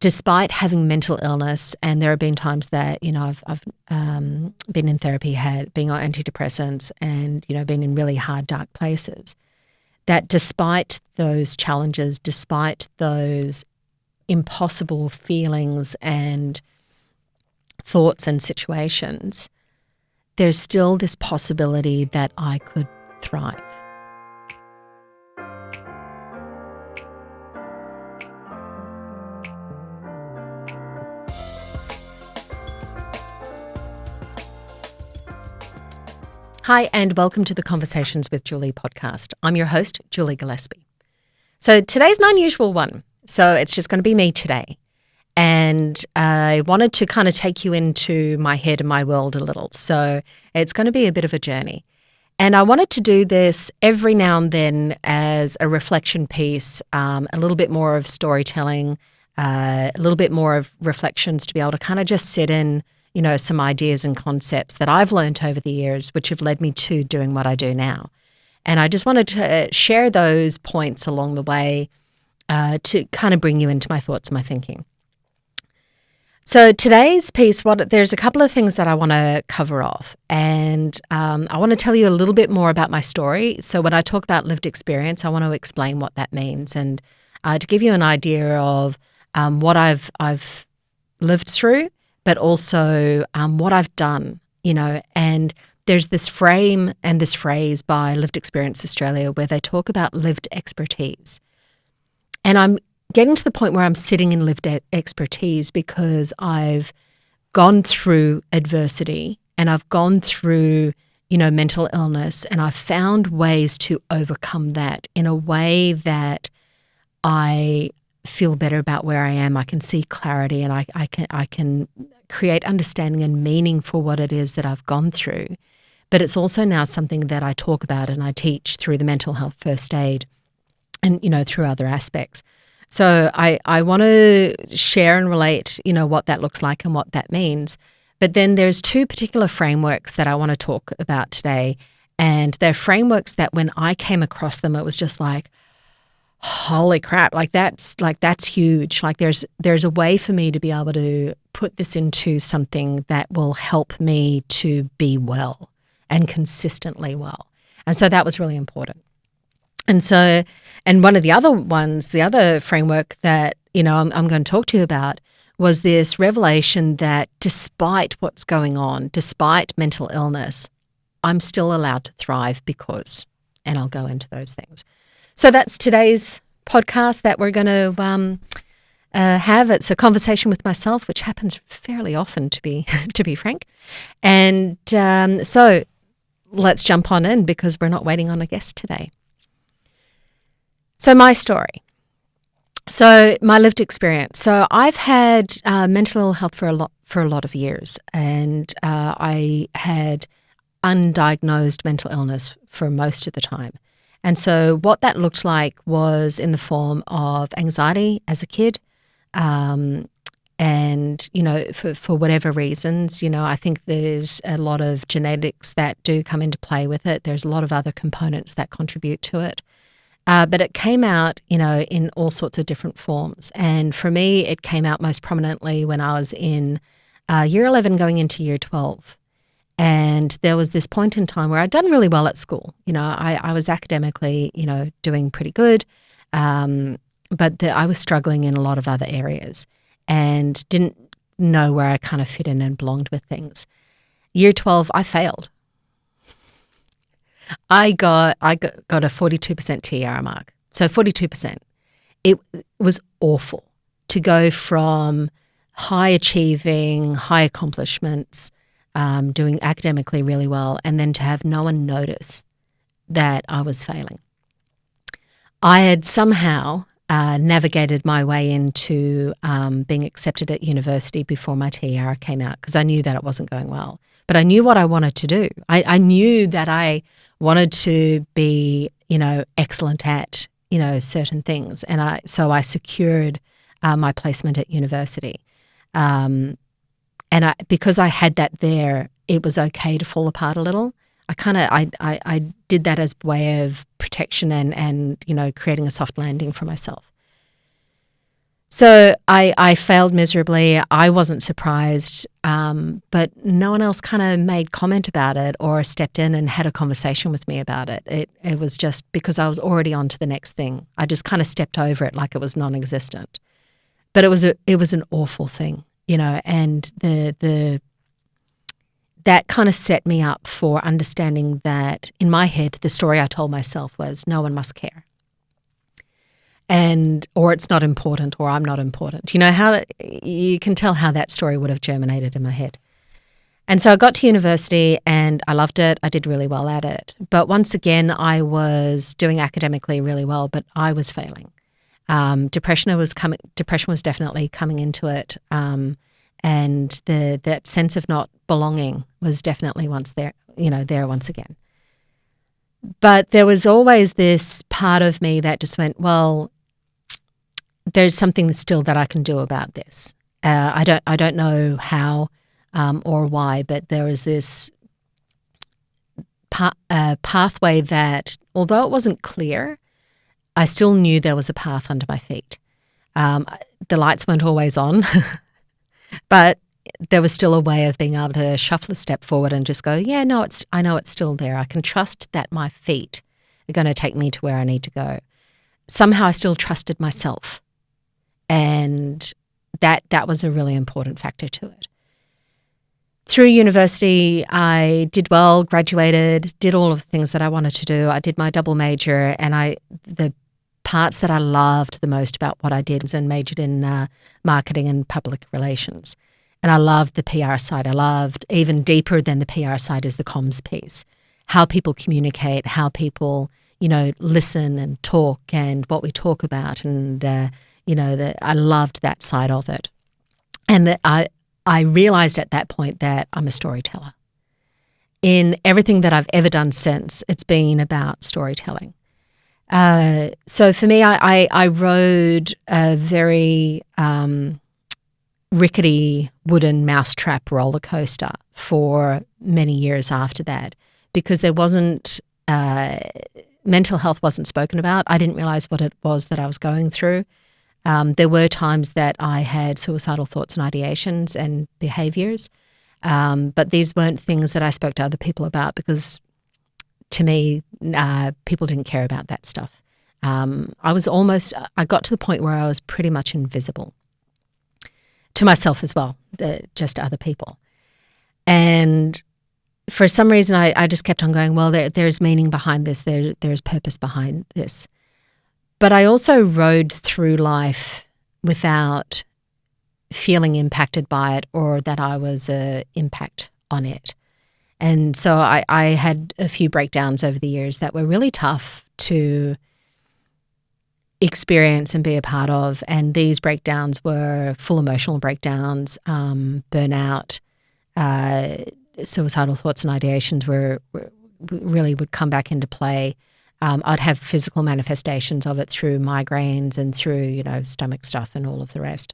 despite having mental illness, and there have been times that, I've been in therapy, being on antidepressants and, been in really hard, dark places, that despite those challenges, despite those impossible feelings and thoughts and situations, there's still this possibility that I could thrive. Hi, and welcome to the Conversations with Julie podcast. I'm your host, Julie Gillespie. So today's an unusual one. So it's just going to be me today. And I wanted to kind of take you into my head and my world a little. So it's going to be a bit of a journey. And I wanted to do this every now and then as a reflection piece, a little bit more of storytelling, a little bit more of reflections to be able to kind of just sit in, some ideas and concepts that I've learned over the years, which have led me to doing what I do now. And I just wanted to share those points along the way to kind of bring you into my thoughts and my thinking. So today's piece, there's a couple of things that I want to cover off. And I want to tell you a little bit more about my story. So when I talk about lived experience, I want to explain what that means and to give you an idea of what I've lived through, but also what I've done, and there's this frame and this phrase by Lived Experience Australia where they talk about lived expertise. And I'm getting to the point where I'm sitting in lived expertise because I've gone through adversity and I've gone through, mental illness, and I've found ways to overcome that in a way that I feel better about where I am. I can see clarity, and I can create understanding and meaning for what it is that I've gone through. But it's also now something that I talk about and I teach through the mental health first aid and, through other aspects. So I want to share and relate, what that looks like and what that means. But then there's two particular frameworks that I want to talk about today. And they're frameworks that when I came across them, it was just like, holy crap, that's huge. Like there's a way for me to be able to put this into something that will help me to be well and consistently well. And so that was really important. And one of the other ones, the other framework that, I'm going to talk to you about was this revelation that despite what's going on, despite mental illness, I'm still allowed to thrive because, and I'll go into those things. So that's today's podcast that we're going to have. It's a conversation with myself, which happens fairly often, to be frank. And so let's jump on in because we're not waiting on a guest today. So my story. So my lived experience. So I've had mental health for a lot of years, and I had undiagnosed mental illness for most of the time. And so what that looked like was in the form of anxiety as a kid. And, for whatever reasons, I think there's a lot of genetics that do come into play with it. There's a lot of other components that contribute to it. But it came out, in all sorts of different forms. And for me, it came out most prominently when I was in year 11 going into year 12. And there was this point in time where I'd done really well at school. I was academically, doing pretty good, but I was struggling in a lot of other areas and didn't know where I kind of fit in and belonged with things. Year 12, I failed. I got a 42% TER mark. So 42%. It was awful to go from high achieving, high accomplishments, doing academically really well, and then to have no one notice that I was failing. I had somehow navigated my way into being accepted at university before my TER came out because I knew that it wasn't going well. But I knew what I wanted to do. I knew that I wanted to be, excellent at, certain things. And so I secured my placement at university. Because I had that there, it was okay to fall apart a little. I did that as a way of protection and creating a soft landing for myself. So I failed miserably. I wasn't surprised, but no one else kind of made comment about it or stepped in and had a conversation with me about it. It was just because I was already on to the next thing. I just kind of stepped over it like it was non-existent. But it was an awful thing, and the that kind of set me up for understanding that in my head, the story I told myself was no one must care. Or it's not important, or I'm not important. How you can tell how that story would have germinated in my head. And so I got to university and I loved it. I did really well at it. But once again, I was doing academically really well, but I was failing. Depression was definitely coming into it. And that sense of not belonging was definitely there once again. But there was always this part of me that just went, well, there's something still that I can do about this. I don't know how or why, but there was this pathway that, although it wasn't clear, I still knew there was a path under my feet. The lights weren't always on, but there was still a way of being able to shuffle a step forward and just go, yeah, no, I know it's still there. I can trust that my feet are going to take me to where I need to go. Somehow I still trusted myself. And that was a really important factor to it. Through university, I did well, graduated, did all of the things that I wanted to do. I did my double major, and the parts that I loved the most about what I did was I majored in marketing and public relations. And I loved the PR side. I loved, even deeper than the PR side, is the comms piece. How people communicate, how people, listen and talk, and what we talk about, and I loved that side of it. And I realized at that point that I'm a storyteller. In everything that I've ever done since, it's been about storytelling. So for me, I rode a very rickety wooden mousetrap roller coaster for many years after that, because there wasn't, mental health wasn't spoken about. I didn't realize what it was that I was going through. There were times that I had suicidal thoughts and ideations and behaviors, but these weren't things that I spoke to other people about, because to me, people didn't care about that stuff. I got to the point where I was pretty much invisible to myself as well, just to other people. And for some reason, I just kept on going, well, there's meaning behind this. There's purpose behind this. But I also rode through life without feeling impacted by it, or that I was an impact on it. And so I had a few breakdowns over the years that were really tough to experience and be a part of. And these breakdowns were full emotional breakdowns, burnout, suicidal thoughts and ideations really would come back into play. I'd have physical manifestations of it through migraines and through, stomach stuff and all of the rest.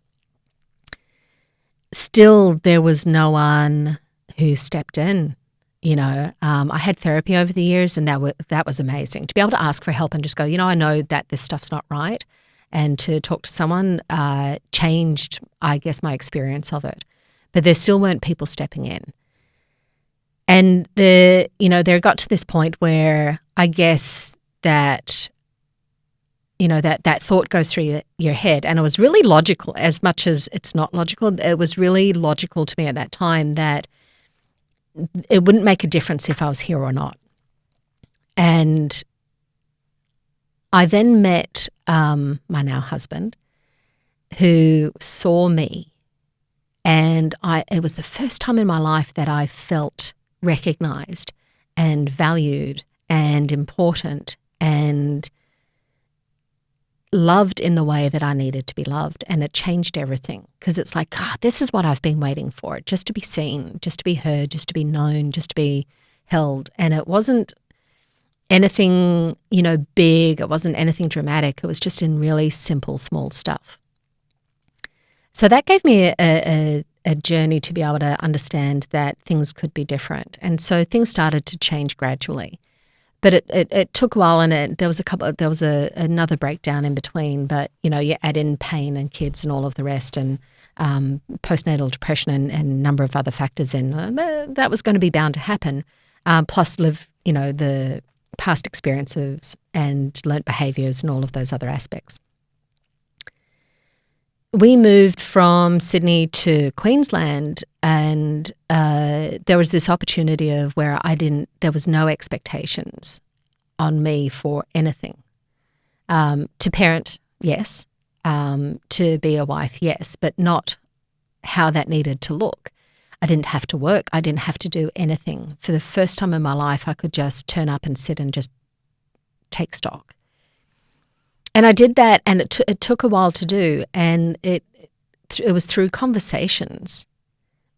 Still, there was no one who stepped in. I had therapy over the years, and that was amazing. To be able to ask for help and just go, I know that this stuff's not right, and to talk to someone changed, I guess, my experience of it. But there still weren't people stepping in. And there got to this point where I guess that, that thought goes through your head. And it was really logical, as much as it's not logical. It was really logical to me at that time that it wouldn't make a difference if I was here or not. And I then met my now husband, who saw me. And it was the first time in my life that I felt recognized and valued and important and loved in the way that I needed to be loved. And it changed everything, because it's like, God, this is what I've been waiting for, just to be seen, just to be heard, just to be known, just to be held. And it wasn't anything, big. It wasn't anything dramatic. It was just in really simple, small stuff. So that gave me a journey to be able to understand that things could be different. And so things started to change gradually. But it took a while, and there was another breakdown in between. But you add in pain and kids and all of the rest, and postnatal depression and a number of other factors in. That was going to be bound to happen. Plus, the past experiences and learnt behaviours and all of those other aspects. We moved from Sydney to Queensland, and there was this opportunity of where there was no expectations on me for anything. To parent, yes. To be a wife, yes, but not how that needed to look. I didn't have to work. I didn't have to do anything. For the first time in my life, I could just turn up and sit and just take stock. And I did that, and it took a while to do, and it was through conversations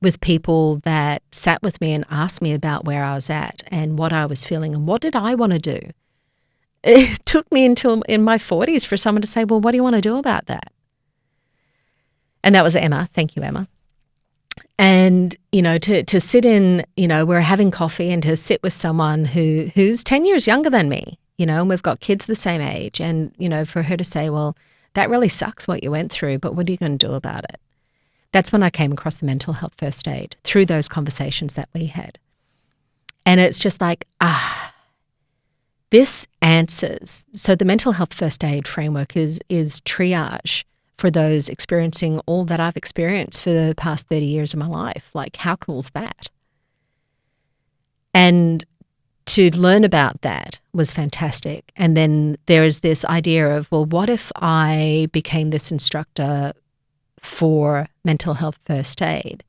with people that sat with me and asked me about where I was at and what I was feeling and what did I want to do. It took me until in my 40s for someone to say, well, what do you want to do about that? And that was Emma. Thank you, Emma. And, to sit in, we're having coffee and to sit with someone who's 10 years younger than me, and we've got kids the same age. And, for her to say, well, that really sucks what you went through, but what are you going to do about it? That's when I came across the mental health first aid through those conversations that we had. And it's just like, this answers. So the mental health first aid framework is triage for those experiencing all that I've experienced for the past 30 years of my life. Like, how cool is that? And to learn about that was fantastic. And then there is this idea of, well, what if I became this instructor for mental health first aid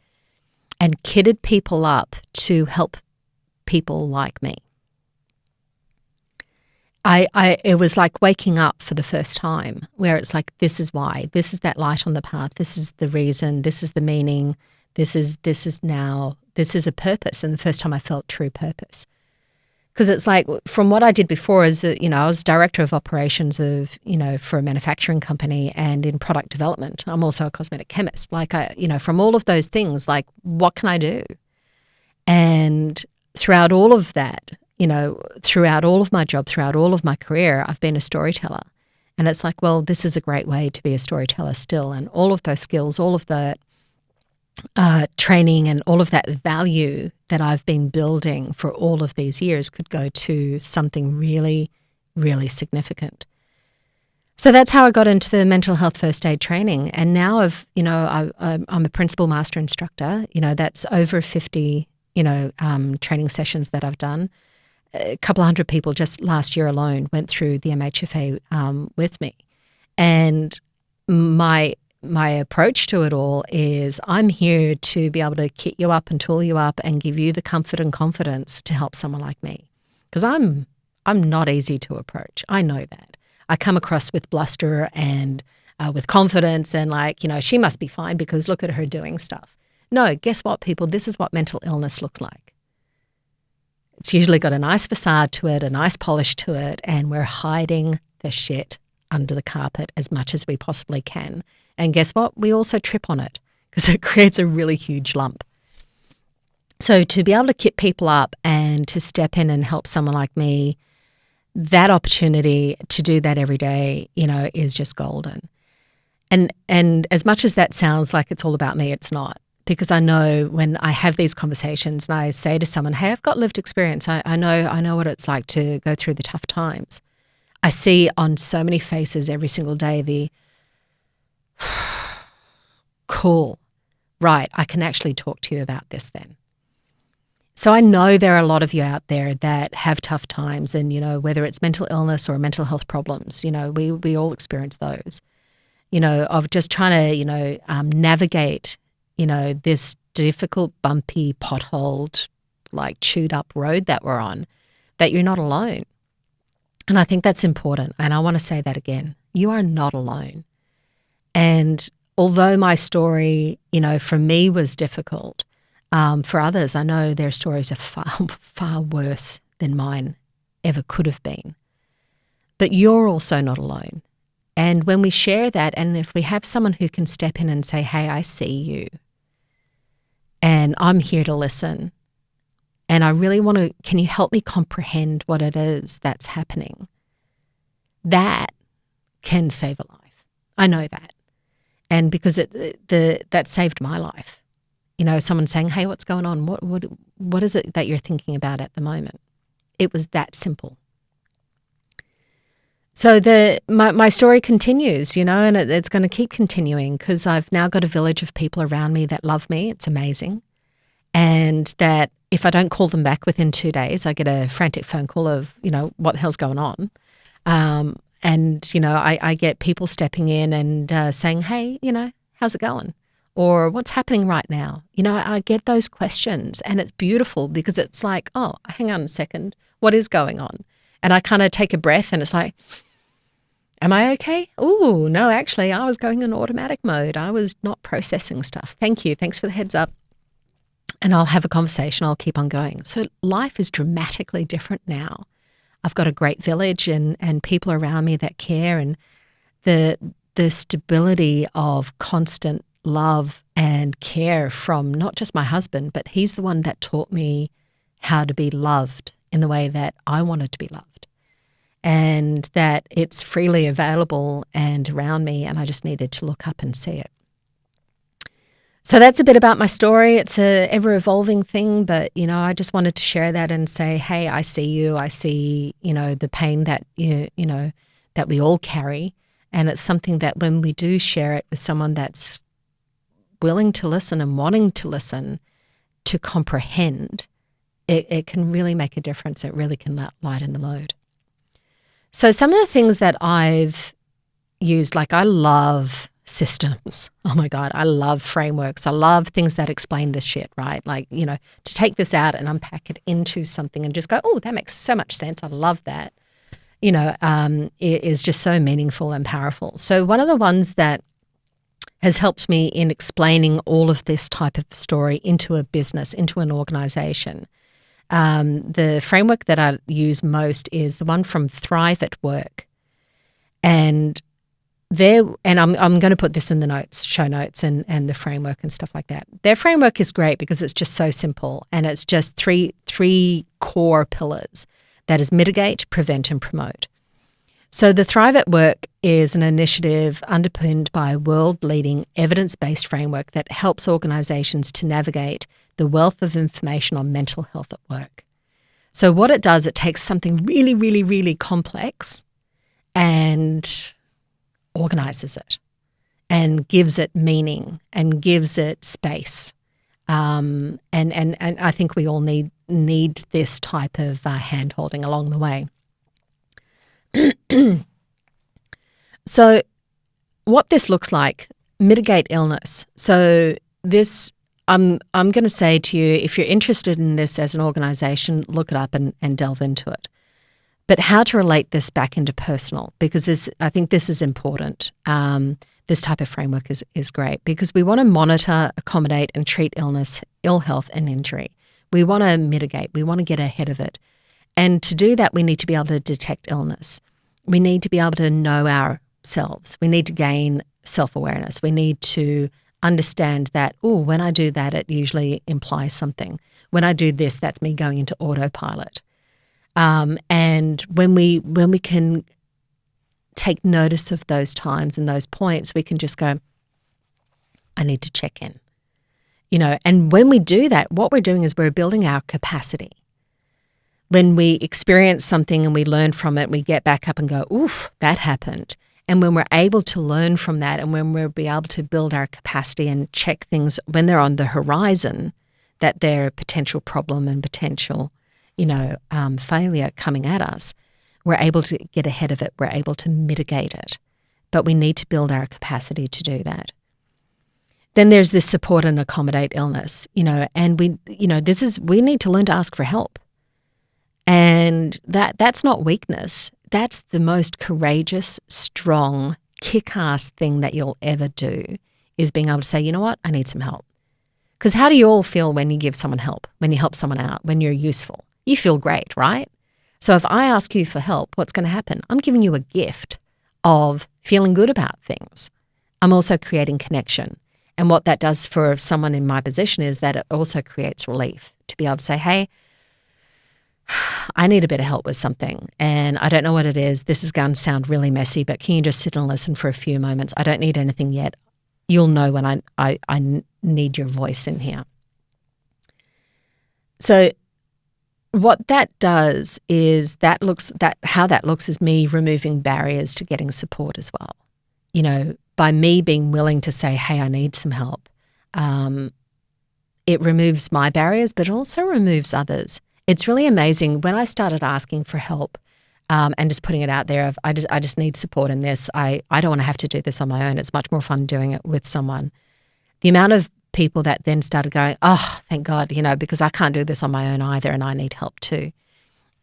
and kitted people up to help people like me? It was like waking up for the first time, where it's like, this is why, this is that light on the path, this is the reason, this is the meaning, this is a purpose. And the first time I felt true purpose. Because it's like, from what I did before as, I was director of operations for a manufacturing company and in product development. I'm also a cosmetic chemist. Like, from all of those things, like, what can I do? And throughout all of that, throughout all of my job, throughout all of my career, I've been a storyteller. And it's like, well, this is a great way to be a storyteller still. And all of those skills, all of the training and all of that value that I've been building for all of these years could go to something really, really significant. So that's how I got into the mental health first aid training. And now I'm a principal master instructor. That's over 50, training sessions that I've done. A couple of hundred people just last year alone went through the MHFA with me. And my approach to it all is, I'm here to be able to kit you up and tool you up and give you the comfort and confidence to help someone like me. Because I'm not easy to approach. I know that. I come across with bluster and with confidence and she must be fine because look at her doing stuff. No, guess what, people? This is what mental illness looks like. It's usually got a nice facade to it, a nice polish to it, and we're hiding the shit under the carpet as much as we possibly can. And guess what? We also trip on it because it creates a really huge lump. So to be able to kit people up and to step in and help someone like me, that opportunity to do that every day, is just golden. And as much as that sounds like it's all about me, it's not. Because I know when I have these conversations and I say to someone, hey, I've got lived experience. I know what it's like to go through the tough times. I see on so many faces every single day the, cool, right, I can actually talk to you about this then. So I know there are a lot of you out there that have tough times and, whether it's mental illness or mental health problems, we all experience those, of just trying to, navigate this difficult, bumpy, potholed, chewed up road that we're on, that you're not alone. And I think that's important. And I want to say that again. You are not alone. And although my story, for me was difficult, for others, I know their stories are far, far worse than mine ever could have been. But you're also not alone. And when we share that, and if we have someone who can step in and say, hey, I see you, and I'm here to listen, and I really want to, can you help me comprehend what it is that's happening? That can save a life. I know that. And because that saved my life. Someone saying, hey, what's going on? What is it that you're thinking about at the moment? It was that simple. So my story continues, and it's going to keep continuing because I've now got a village of people around me that love me. It's amazing. And that if I don't call them back within 2 days, I get a frantic phone call of, what the hell's going on? And I get people stepping in and saying, hey, how's it going? Or what's happening right now? I get those questions, and it's beautiful because it's like, oh, hang on a second, what is going on? And I kind of take a breath and it's like, am I okay? Oh, no, actually, I was going in automatic mode. I was not processing stuff. Thank you. Thanks for the heads up. And I'll have a conversation. I'll keep on going. So life is dramatically different now. I've got a great village and people around me that care, and the stability of constant love and care from not just my husband, but he's the one that taught me how to be loved in the way that I wanted to be loved, and that it's freely available and around me, and I just needed to look up and see it. So that's a bit about my story. It's a ever-evolving thing, but, I just wanted to share that and say, hey, I see you. I see, the pain that, that we all carry. And it's something that when we do share it with someone that's willing to listen and wanting to listen, to comprehend, it can really make a difference. It really can lighten the load. So some of the things that I've used, like I love systems. Oh my God, I love frameworks. I love things that explain this shit, right? Like, to take this out and unpack it into something and just go, oh, that makes so much sense. I love that. It is just so meaningful and powerful. So one of the ones that has helped me in explaining all of this type of story into a business, into an organization, the framework that I use most is the one from Thrive at Work. And I'm going to put this in the show notes and the framework and stuff like that. Their framework is great because it's just so simple, and it's just three core pillars. That is mitigate, prevent, and promote. So the Thrive at Work is an initiative underpinned by a world-leading evidence-based framework that helps organizations to navigate the wealth of information on mental health at work. So what it does, it takes something really, really, really complex and organizes it and gives it meaning and gives it space. And I think we all need this type of hand-holding along the way. So what this looks like, mitigate illness. So this, I'm going to say to you, if you're interested in this as an organization, look it up and delve into it. But how to relate this back into personal, because I think this is important. This type of framework is great because we want to monitor, accommodate, and treat illness, ill health, and injury. We want to mitigate. We want to get ahead of it. And to do that, we need to be able to detect illness. We need to be able to know ourselves. We need to gain self-awareness. We need to understand that, when I do that, it usually implies something. When I do this, that's me going into autopilot. And when we can take notice of those times and those points, we can just go, I need to check in, and when we do that, what we're doing is we're building our capacity. When we experience something and we learn from it, we get back up and go, oof, that happened. And when we're able to learn from that and when we'll be able to build our capacity and check things when they're on the horizon, that they're a potential problem and potential failure coming at us, we're able to get ahead of it. We're able to mitigate it. But we need to build our capacity to do that. Then there's this support and accommodate illness, and we need to learn to ask for help. And that's not weakness. That's the most courageous, strong, kick-ass thing that you'll ever do, is being able to say, you know what, I need some help. Because how do you all feel when you give someone help, when you help someone out, when you're useful? You feel great, right? So if I ask you for help, what's going to happen? I'm giving you a gift of feeling good about things. I'm also creating connection. And what that does for someone in my position is that it also creates relief to be able to say, hey, I need a bit of help with something and I don't know what it is. This is going to sound really messy, but can you just sit and listen for a few moments? I don't need anything yet. You'll know when I need your voice in here. So what that does is how that looks is me removing barriers to getting support as well. You know, by me being willing to say, hey, I need some help, it removes my barriers, but it also removes others. It's really amazing. When I started asking for help and just putting it out there of I just need support in this. I don't want to have to do this on my own. It's much more fun doing it with someone. The amount of people that then started going, oh, thank God, you know, because I can't do this on my own either and I need help too.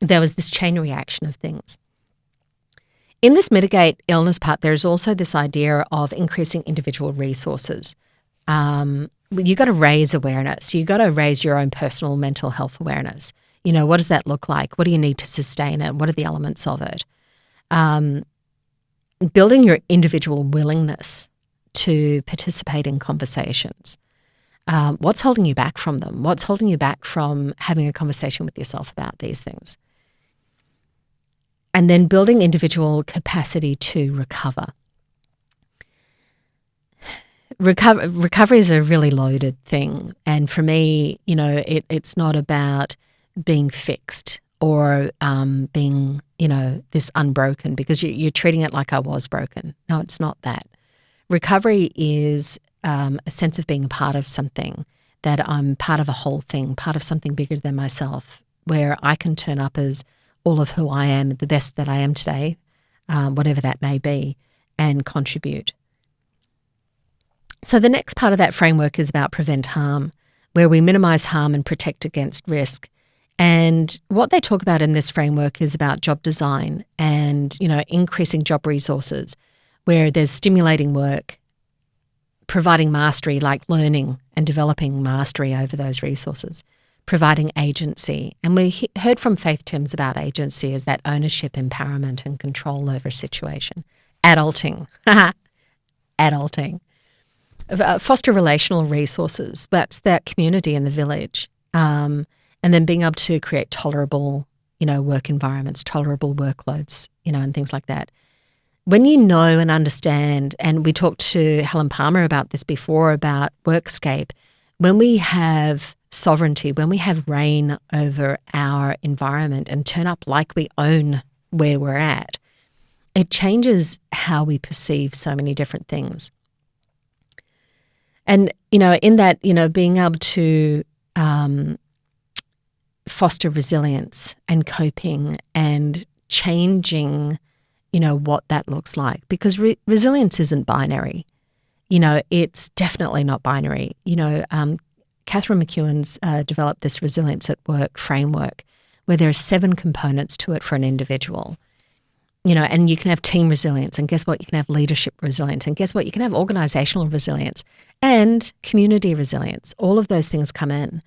There was this chain reaction of things. In this mitigate illness part, there's also this idea of increasing individual resources. You got to raise awareness. You got to raise your own personal mental health awareness. You know, what does that look like? What do you need to sustain it? What are the elements of it? Building your individual willingness to participate in conversations. What's holding you back from them? What's holding you back from having a conversation with yourself about these things? And then building individual capacity to recover. Recovery is a really loaded thing. And for me, you know, it's not about being fixed or being, you know, this unbroken, because you're treating it like I was broken. No, it's not that. Recovery is a sense of being a part of something, that I'm part of a whole thing, part of something bigger than myself, where I can turn up as all of who I am, the best that I am today, whatever that may be, and contribute. So the next part of that framework is about prevent harm, where we minimize harm and protect against risk. And what they talk about in this framework is about job design and, you know, increasing job resources, where there's stimulating work, providing mastery, like learning and developing mastery over those resources, providing agency. And we heard from Faith Timms about agency as that ownership, empowerment, and control over a situation. Adulting. Adulting. Foster relational resources. That's that community in the village. And then being able to create tolerable, you know, work environments, tolerable workloads, you know, and things like that. When you know and understand, and we talked to Helen Palmer about this before, about Workscape, when we have sovereignty, when we have reign over our environment and turn up like we own where we're at, it changes how we perceive so many different things. And, you know, in that, you know, being able to foster resilience and coping and changing, you know, what that looks like, because resilience isn't binary. You know, it's definitely not binary. You know, Catherine McEwen's developed this Resilience at Work framework where there are 7 components to it for an individual. You know, and you can have team resilience, and guess what? You can have leadership resilience, and guess what? You can have organizational resilience and community resilience. All of those things come in,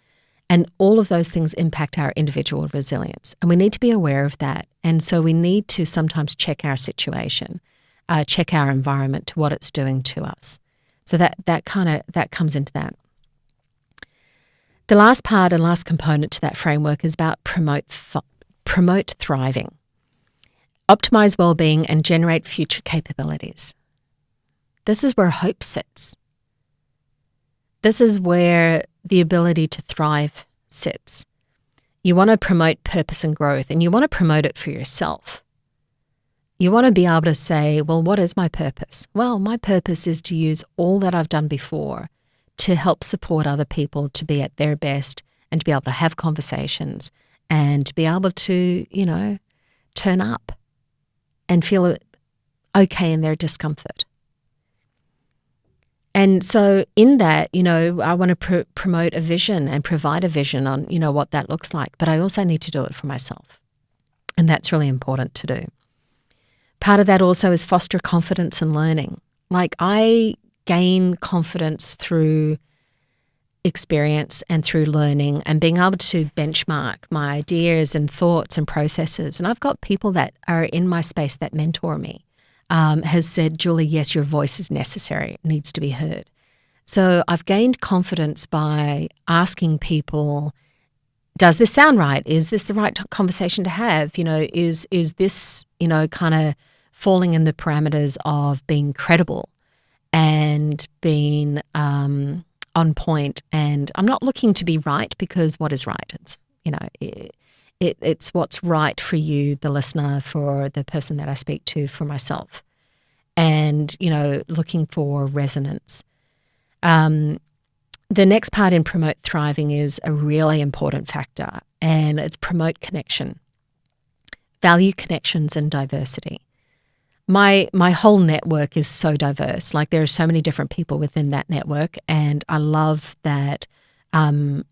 and all of those things impact our individual resilience. And we need to be aware of that. And so we need to sometimes check our situation, check our environment to what it's doing to us. So that comes into that. The last part and last component to that framework is about promote thriving. Optimize well-being and generate future capabilities. This is where hope sits. This is where the ability to thrive sits. You want to promote purpose and growth, and you want to promote it for yourself. You want to be able to say, well, what is my purpose? Well, my purpose is to use all that I've done before to help support other people to be at their best and to be able to have conversations and to be able to, you know, turn up and feel okay in their discomfort. And so in that, you know, I want to promote a vision and provide a vision on, you know, what that looks like. But I also need to do it for myself. And that's really important to do. Part of that also is foster confidence and learning. Like, I gain confidence through experience and through learning and being able to benchmark my ideas and thoughts and processes. And I've got people that are in my space that mentor me, has said, Julie, yes, your voice is necessary. It needs to be heard. So I've gained confidence by asking people does this sound right? Is this the right conversation to have? Is this, kind of falling in the parameters of being credible and being on point? And I'm not looking to be right, because what is right? It's what's right for you, the listener, for the person that I speak to, for myself. And, looking for resonance. The next part in Promote Thriving is a really important factor, and it's promote connection, value connections and diversity. My whole network is so diverse. Like, there are so many different people within that network, and I love that no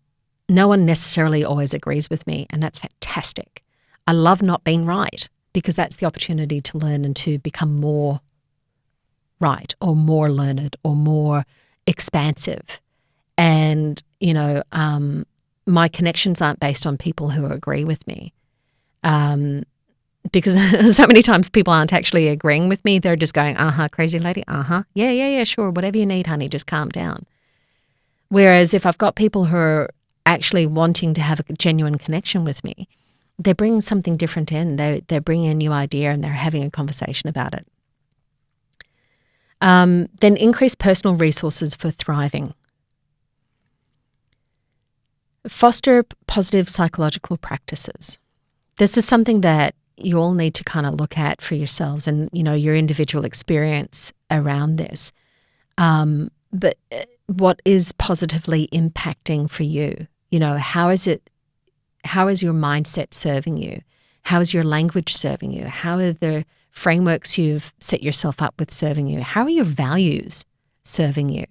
one necessarily always agrees with me, and that's fantastic. I love not being right, because that's the opportunity to learn and to become more right, or more learned, or more expansive. And, my connections aren't based on people who agree with me. Because so many times people aren't actually agreeing with me. They're just going, crazy lady, yeah, sure, whatever you need, honey, just calm down. Whereas if I've got people who are actually wanting to have a genuine connection with me, they're bringing something different in. They're bringing a new idea, and they're having a conversation about it. Then increase personal resources for thriving. Foster positive psychological practices. This is something that you all need to kind of look at for yourselves and, your individual experience around this. But what is positively impacting for you? How is your mindset serving you? How is your language serving you? How are the frameworks you've set yourself up with serving you? How are your values serving you?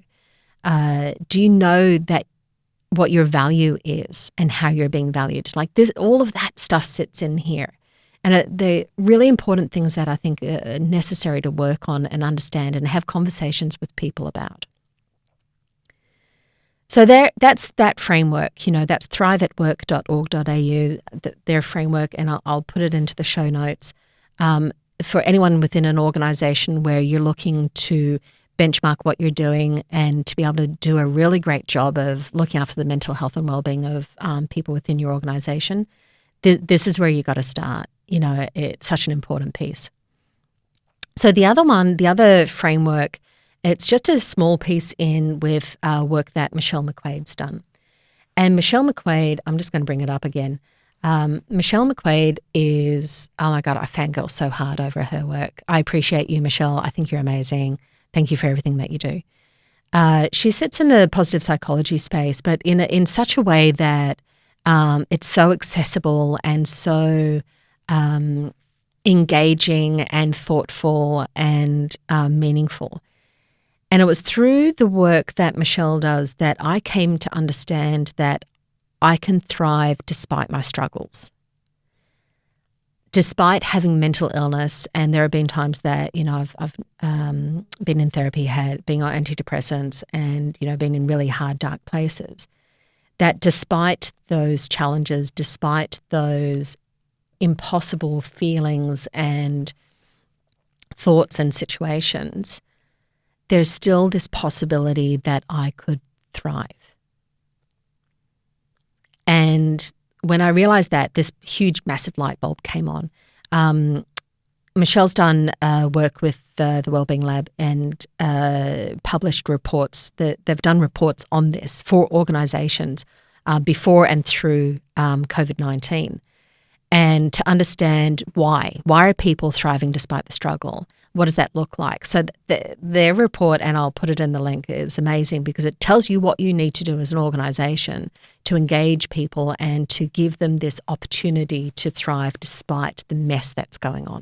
Do you know that what your value is and how you're being valued? Like this, all of that stuff sits in here. And the really important things that I think are necessary to work on and understand and have conversations with people about. So that's that framework. That's thriveatwork.org.au, their framework, and I'll put it into the show notes. For anyone within an organization where you're looking to benchmark what you're doing and to be able to do a really great job of looking after the mental health and well-being of people within your organization, this is where you got to start. It's such an important piece. So the other framework, it's just a small piece in with work that Michelle McQuaid's done. And Michelle McQuaid, I'm just going to bring it up again. Michelle McQuaid is, oh my God, I fangirl so hard over her work. I appreciate you, Michelle. I think you're amazing. Thank you for everything that you do. She sits in the positive psychology space, but in such a way that it's so accessible and so engaging and thoughtful and meaningful. And it was through the work that Michelle does that I came to understand that I can thrive despite my struggles. Despite having mental illness, and there have been times that, I've been in therapy, being on antidepressants and, been in really hard, dark places, that despite those challenges, despite those impossible feelings and thoughts and situations, there's still this possibility that I could thrive. And when I realized that, this huge, massive light bulb came on. Michelle's done work with the Wellbeing Lab and published reports. They've done reports on this for organisations before and through COVID-19, and to understand why. Why are people thriving despite the struggle? What does that look like? So their report, and I'll put it in the link, is amazing because it tells you what you need to do as an organisation to engage people and to give them this opportunity to thrive despite the mess that's going on.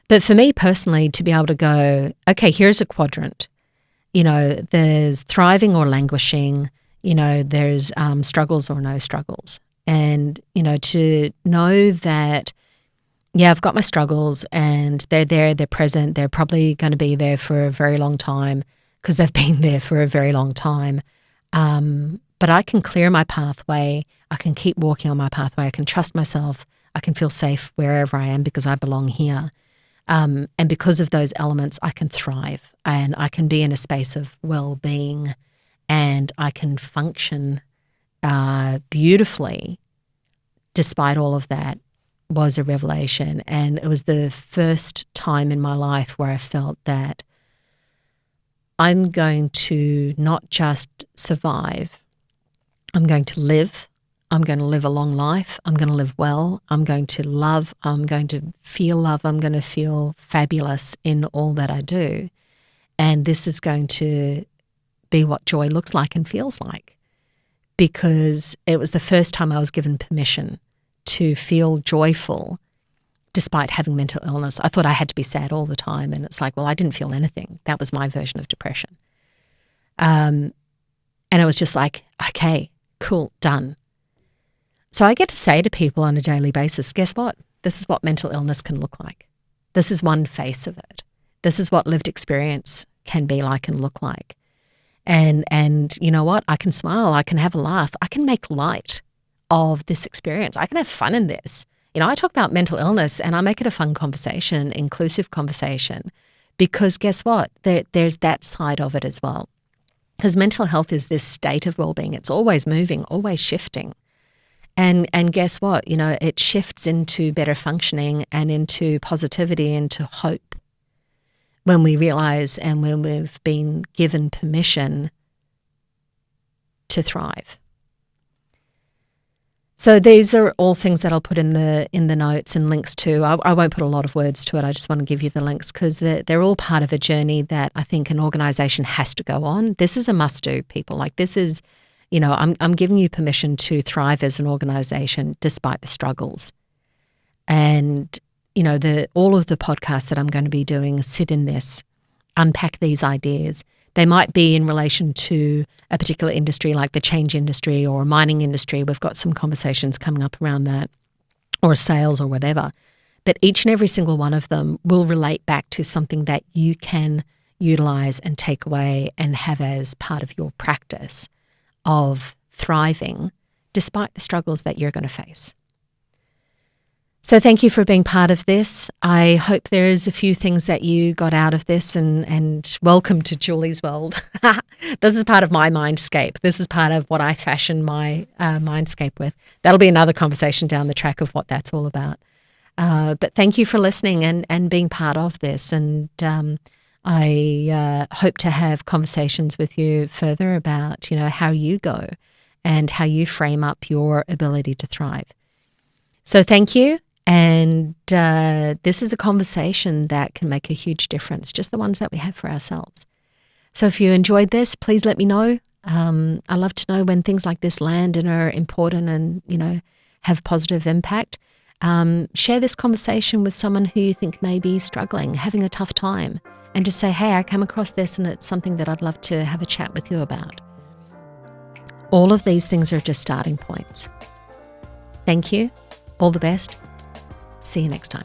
But for me personally, to be able to go, okay, here's a quadrant. There's thriving or languishing. There's struggles or no struggles. And, to know that, yeah, I've got my struggles and they're there, they're present, they're probably going to be there for a very long time because they've been there for a very long time. But I can clear my pathway. I can keep walking on my pathway. I can trust myself. I can feel safe wherever I am because I belong here. And because of those elements, I can thrive and I can be in a space of well-being and I can function beautifully, despite all of that, was a revelation. And it was the first time in my life where I felt that I'm going to not just survive, I'm going to live. I'm going to live a long life. I'm going to live well. I'm going to love. I'm going to feel love. I'm going to feel fabulous in all that I do. And this is going to be what joy looks like and feels like, because it was the first time I was given permission to feel joyful despite having mental illness. I thought I had to be sad all the time. And it's like, well, I didn't feel anything. That was my version of depression. And it was just like, okay, cool, done. So I get to say to people on a daily basis, guess what? This is what mental illness can look like. This is one face of it. This is what lived experience can be like and look like. And you know what? I can smile. I can have a laugh. I can make light of this experience. I can have fun in this. You know, I talk about mental illness and I make it a fun conversation, inclusive conversation, because guess what? There's that side of it as well. Because mental health is this state of well-being. It's always moving, always shifting. And guess what? You know, it shifts into better functioning and into positivity, into hope when we realize and when we've been given permission to thrive. So these are all things that I'll put in the notes and links to. I won't put a lot of words to it. I just want to give you the links because they're all part of a journey that I think an organization has to go on. This is a must-do, people. Like this is, you know, I'm giving you permission to thrive as an organization despite the struggles. And, you know, all of the podcasts that I'm going to be doing sit in this, unpack these ideas. They might be in relation to a particular industry like the change industry or mining industry. We've got some conversations coming up around that, or sales or whatever. But each and every single one of them will relate back to something that you can utilize and take away and have as part of your practice of thriving despite the struggles that you're going to face. So thank you for being part of this. I hope there's a few things that you got out of this, and welcome to Julie's world. This is part of my mindscape. This is part of what I fashion my mindscape with. That'll be another conversation down the track of what that's all about. But thank you for listening and being part of this. And I hope to have conversations with you further about, you know, how you go and how you frame up your ability to thrive. So thank you. And this is a conversation that can make a huge difference, just the ones that we have for ourselves. So if you enjoyed this, please let me know. I love to know when things like this land and are important and, you know, have positive impact. Share this conversation with someone who you think may be struggling, having a tough time, and just say, hey, I come across this and it's something that I'd love to have a chat with you about. All of these things are just starting points. Thank you. All the best. See you next time.